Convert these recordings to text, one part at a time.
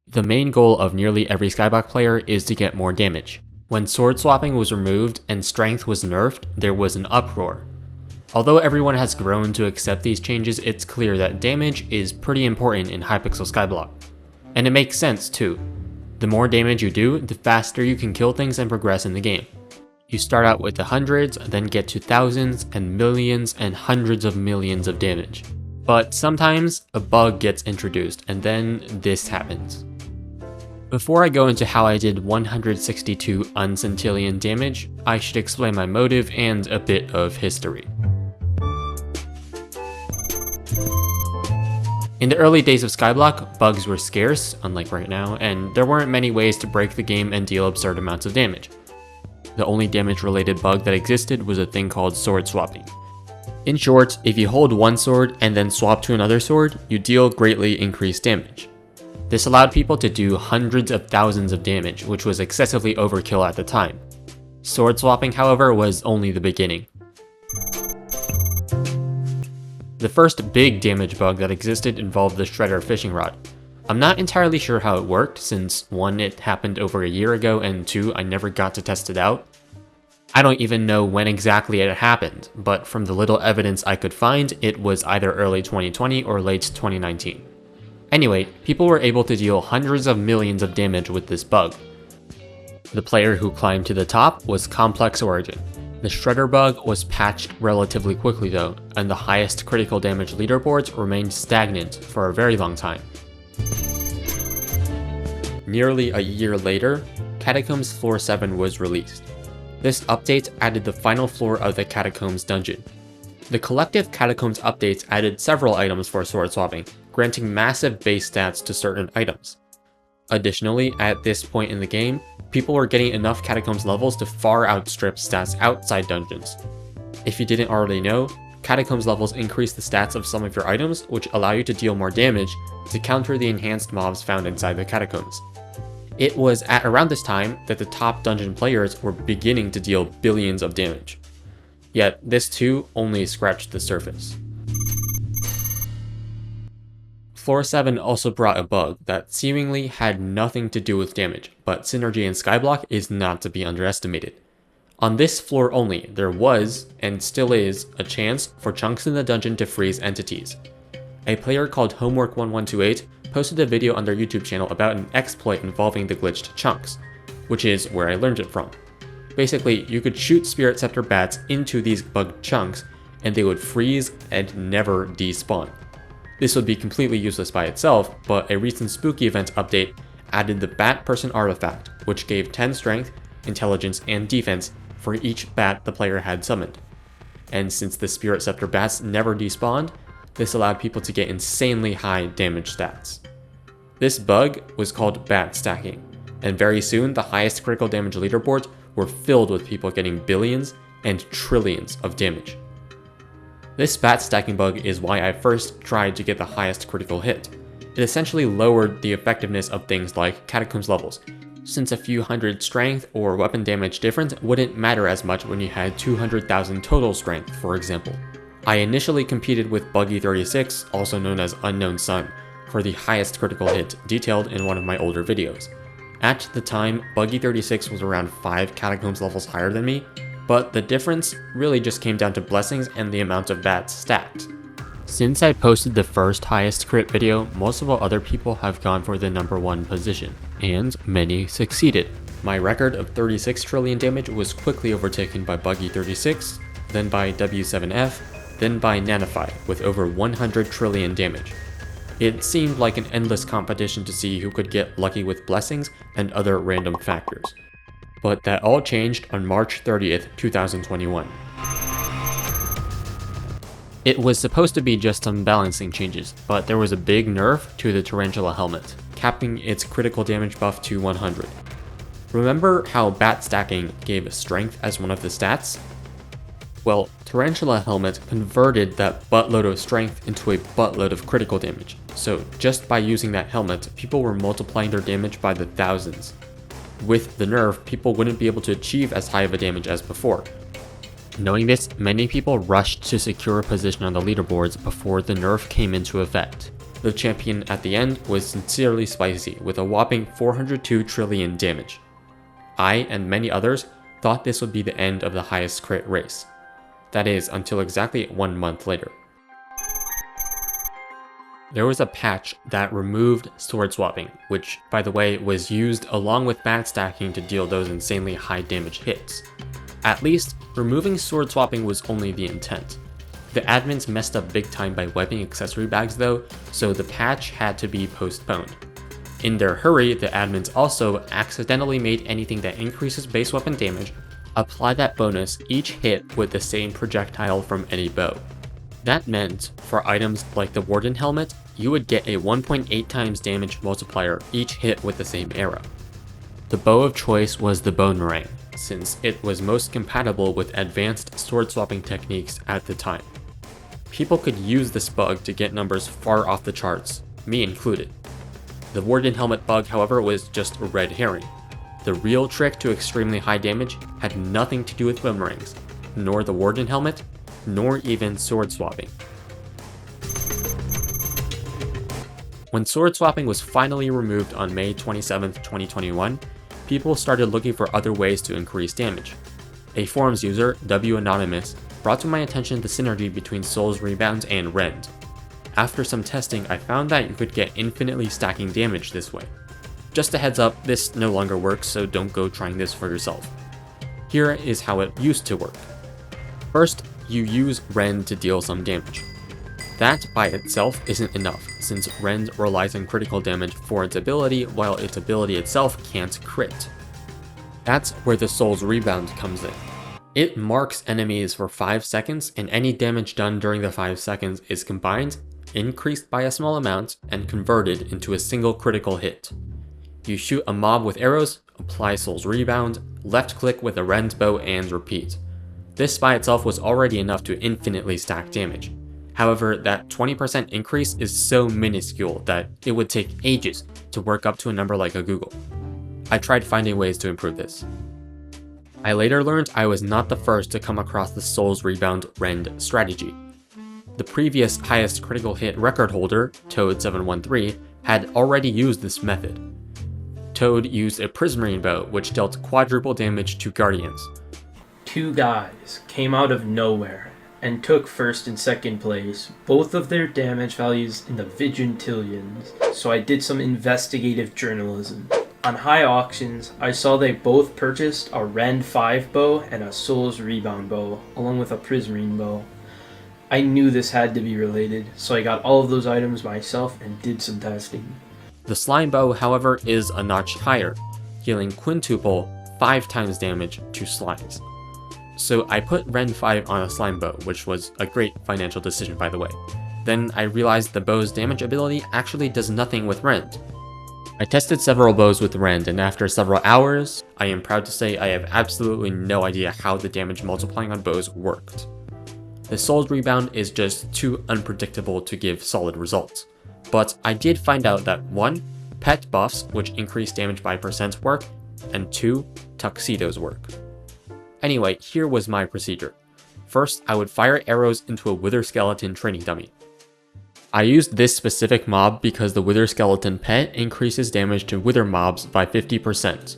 The main goal of nearly every Skyblock player is to get more damage. When sword swapping was removed and strength was nerfed, there was an uproar. Although everyone has grown to accept these changes, it's clear that damage is pretty important in Hypixel Skyblock. And it makes sense too. The more damage you do, the faster you can kill things and progress in the game. You start out with the hundreds, then get to thousands and millions and hundreds of millions of damage. But sometimes a bug gets introduced and then this happens. Before I go into how I did 162 uncentillion damage, I should explain my motive and a bit of history. In the early days of Skyblock, bugs were scarce, unlike right now, and there weren't many ways to break the game and deal absurd amounts of damage. The only damage-related bug that existed was a thing called sword swapping. In short, if you hold one sword and then swap to another sword, you deal greatly increased damage. This allowed people to do hundreds of thousands of damage, which was excessively overkill at the time. Sword swapping, however, was only the beginning. The first big damage bug that existed involved the Shredder fishing rod. I'm not entirely sure how it worked, since 1, it happened over a year ago, and 2, I never got to test it out. I don't even know when exactly it happened, but from the little evidence I could find, it was either early 2020 or late 2019. Anyway, people were able to deal hundreds of millions of damage with this bug. The player who climbed to the top was Complex Origin. The Shredder bug was patched relatively quickly though, and the highest critical damage leaderboards remained stagnant for a very long time. Nearly a year later, Catacombs Floor 7 was released. This update added the final floor of the Catacombs dungeon. The collective Catacombs updates added several items for sword swapping, granting massive base stats to certain items. Additionally, at this point in the game, people were getting enough Catacombs levels to far outstrip stats outside dungeons. If you didn't already know, Catacombs levels increase the stats of some of your items, which allow you to deal more damage to counter the enhanced mobs found inside the Catacombs. It was at around this time that the top dungeon players were beginning to deal billions of damage. Yet this too only scratched the surface. Floor 7 also brought a bug that seemingly had nothing to do with damage, but synergy in Skyblock is not to be underestimated. On this floor only, there was, and still is, a chance for chunks in the dungeon to freeze entities. A player called Homework1128 posted a video on their YouTube channel about an exploit involving the glitched chunks, which is where I learned it from. Basically, you could shoot Spirit Scepter bats into these bugged chunks, and they would freeze and never despawn. This would be completely useless by itself, but a recent spooky event update added the Bat Person artifact, which gave 10 strength, intelligence, and defense for each bat the player had summoned. And since the Spirit Scepter bats never despawned, this allowed people to get insanely high damage stats. This bug was called bat stacking, and very soon the highest critical damage leaderboards were filled with people getting billions and trillions of damage. This bat stacking bug is why I first tried to get the highest critical hit. It essentially lowered the effectiveness of things like Catacombs levels, since a few hundred strength or weapon damage difference wouldn't matter as much when you had 200,000 total strength, for example. I initially competed with Buggy36, also known as Unknown Sun, for the highest critical hit, detailed in one of my older videos. At the time, Buggy36 was around 5 Catacombs levels higher than me, but the difference really just came down to blessings and the amount of bats stacked. Since I posted the first highest crit video, most of other people have gone for the number 1 position, and many succeeded. My record of 36 trillion damage was quickly overtaken by Buggy36, then by W7F, then by Nanofy with over 100 trillion damage. It seemed like an endless competition to see who could get lucky with blessings and other random factors. But that all changed on March 30th, 2021. It was supposed to be just some balancing changes, but there was a big nerf to the Tarantula helmet, capping its critical damage buff to 100. Remember how bat stacking gave strength as one of the stats? Well, Tarantula helmet converted that buttload of strength into a buttload of critical damage, so just by using that helmet, people were multiplying their damage by the thousands. With the nerf, people wouldn't be able to achieve as high of a damage as before. Knowing this, many people rushed to secure a position on the leaderboards before the nerf came into effect. The champion at the end was sincerely spicy with a whopping 402 trillion damage. I and many others thought this would be the end of the highest crit race. That is, until exactly 1 month later. There was a patch that removed sword swapping, which, by the way, was used along with bat stacking to deal those insanely high damage hits. At least, removing sword swapping was only the intent. The admins messed up big time by wiping accessory bags though, so the patch had to be postponed. In their hurry, the admins also accidentally made anything that increases base weapon damage apply that bonus each hit with the same projectile from any bow. That meant, for items like the Warden helmet, you would get a 1.8 times damage multiplier each hit with the same arrow. The bow of choice was the Bonemerang, since it was most compatible with advanced sword swapping techniques at the time. People could use this bug to get numbers far off the charts, me included. The Warden helmet bug, however, was just a red herring. The real trick to extremely high damage had nothing to do with boomerangs, nor the Warden helmet, nor even sword swapping. When sword swapping was finally removed on May 27, 2021, people started looking for other ways to increase damage. A forums user, W Anonymous, brought to my attention the synergy between Soul's Rebound and Rend. After some testing, I found that you could get infinitely stacking damage this way. Just a heads up, this no longer works, so don't go trying this for yourself. Here is how it used to work. First, you use Rend to deal some damage. That by itself isn't enough, since Rend relies on critical damage for its ability, while its ability itself can't crit. That's where the Soul's Rebound comes in. It marks enemies for 5 seconds, and any damage done during the 5 seconds is combined, increased by a small amount, and converted into a single critical hit. You shoot a mob with arrows, apply Soul's Rebound, left click with a Rend bow, and repeat. This by itself was already enough to infinitely stack damage. However, that 20% increase is so minuscule that it would take ages to work up to a number like a Google. I tried finding ways to improve this. I later learned I was not the first to come across the Soul's Rebound Rend strategy. The previous highest critical hit record holder, Toad713, had already used this method. Toad used a Prismarine bow which dealt quadruple damage to Guardians. 2 guys came out of nowhere and took first and second place, both of their damage values in the vigintillions, so I did some investigative journalism. On high auctions, I saw they both purchased a Rend 5 bow and a Soul's Rebound bow, along with a Prismarine bow. I knew this had to be related, so I got all of those items myself and did some testing. The Slime bow, however, is a notch higher, dealing quintuple 5 times damage to slimes. So I put Rend 5 on a slime bow, which was a great financial decision by the way. Then I realized the bow's damage ability actually does nothing with Rend. I tested several bows with Rend, and after several hours, I am proud to say I have absolutely no idea how the damage multiplying on bows worked. The Soul's Rebound is just too unpredictable to give solid results. But I did find out that 1. Pet buffs, which increase damage by percent work, and 2. Tuxedos work. Anyway, here was my procedure. First, I would fire arrows into a Wither Skeleton training dummy. I used this specific mob because the Wither Skeleton pet increases damage to Wither mobs by 50%,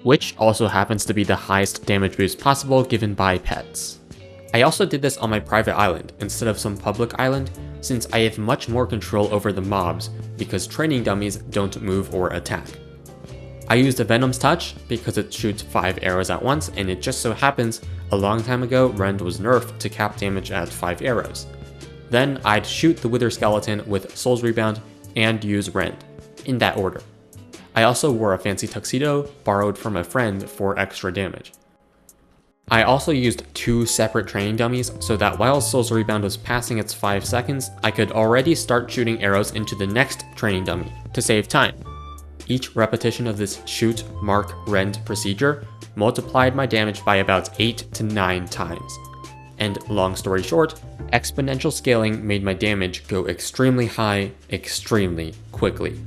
which also happens to be the highest damage boost possible given by pets. I also did this on my private island instead of some public island, since I have much more control over the mobs because training dummies don't move or attack. I used a Venom's Touch because it shoots 5 arrows at once, and it just so happens a long time ago Rend was nerfed to cap damage at 5 arrows. Then I'd shoot the Wither Skeleton with Soul's Rebound and use Rend, in that order. I also wore a fancy tuxedo borrowed from a friend for extra damage. I also used 2 separate training dummies so that while Soul's Rebound was passing its 5 seconds, I could already start shooting arrows into the next training dummy to save time. Each repetition of this shoot, mark, rend procedure multiplied my damage by about 8 to 9 times. And long story short, exponential scaling made my damage go extremely high, extremely quickly.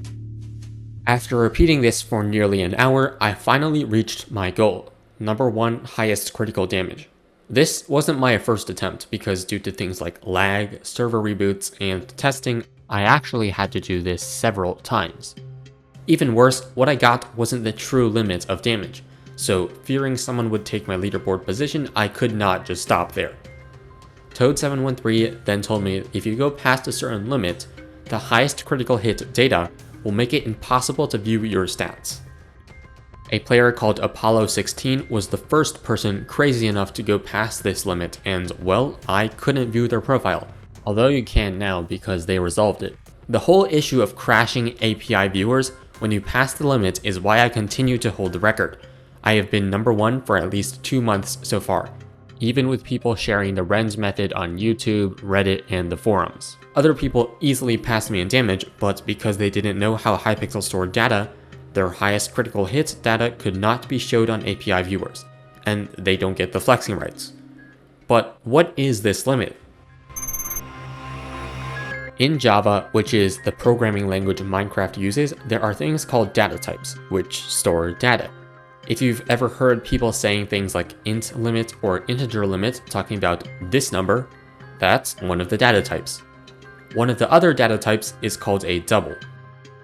After repeating this for nearly an hour, I finally reached my goal, number 1 highest critical damage. This wasn't my first attempt because due to things like lag, server reboots, and testing, I actually had to do this several times. Even worse, what I got wasn't the true limit of damage, so fearing someone would take my leaderboard position, I could not just stop there. Toad713 then told me if you go past a certain limit, the highest critical hit data will make it impossible to view your stats. A player called Apollo16 was the first person crazy enough to go past this limit, and well, I couldn't view their profile, although you can now because they resolved it. The whole issue of crashing API viewers when you pass the limit is why I continue to hold the record. I have been number 1 for at least 2 months so far, even with people sharing the Rend method on YouTube, Reddit, and the forums. Other people easily passed me in damage, but because they didn't know how Hypixel stored data, their highest critical hit data could not be showed on API viewers, and they don't get the flexing rights. But what is this limit? In Java, which is the programming language Minecraft uses, there are things called data types, which store data. If you've ever heard people saying things like int limit or integer limit talking about this number, that's one of the data types. One of the other data types is called a double.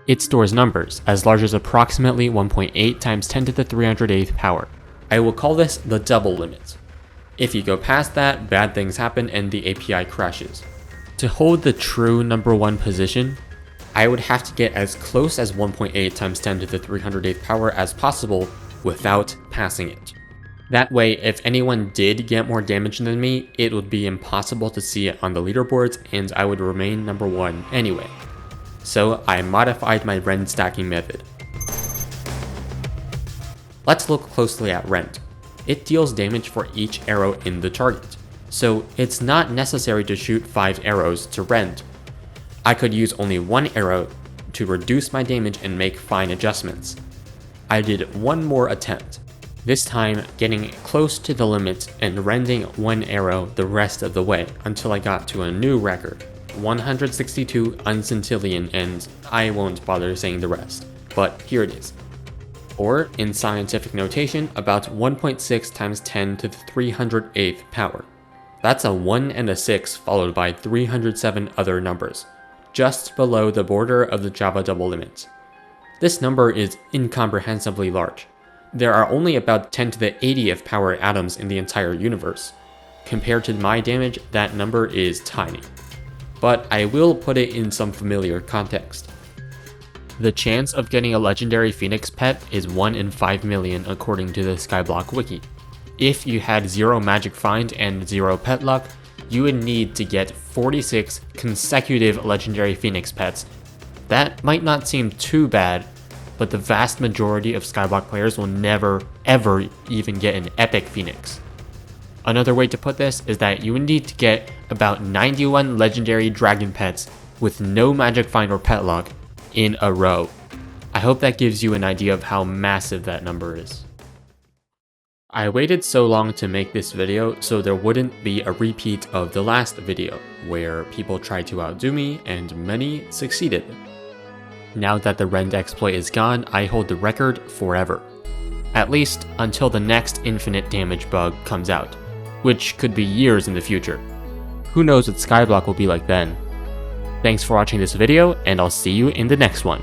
It stores numbers as large as approximately 1.8 times 10 to the 308th power. I will call this the double limit. If you go past that, bad things happen and the API crashes. To hold the true number 1 position, I would have to get as close as 1.8 times 10 to the 308th power as possible without passing it. That way, if anyone did get more damage than me, it would be impossible to see it on the leaderboards and I would remain number 1 anyway. So I modified my Rend stacking method. Let's look closely at Rend. It deals damage for each arrow in the target, so it's not necessary to shoot 5 arrows to Rend. I could use only 1 arrow to reduce my damage and make fine adjustments. I did one more attempt, this time getting close to the limit and rending 1 arrow the rest of the way until I got to a new record, 162 uncentillion, and I won't bother saying the rest, but here it is. Or, in scientific notation, about 1.6 times 10 to the 308th power. That's a 1 and a 6 followed by 307 other numbers, just below the border of the Java double limit. This number is incomprehensibly large. There are only about 10 to the 80th power atoms in the entire universe. Compared to my damage, that number is tiny. But I will put it in some familiar context. The chance of getting a legendary Phoenix pet is 1 in 5 million according to the Skyblock wiki. If you had 0 magic find and 0 pet luck, you would need to get 46 consecutive legendary Phoenix pets. That might not seem too bad, but the vast majority of Skyblock players will never, ever even get an epic Phoenix. Another way to put this is that you would need to get about 91 legendary dragon pets with no magic find or pet luck in a row. I hope that gives you an idea of how massive that number is. I waited so long to make this video so there wouldn't be a repeat of the last video, where people tried to outdo me and many succeeded. Now that the Rend exploit is gone, I hold the record forever. At least until the next infinite damage bug comes out, which could be years in the future. Who knows what Skyblock will be like then. Thanks for watching this video, and I'll see you in the next one.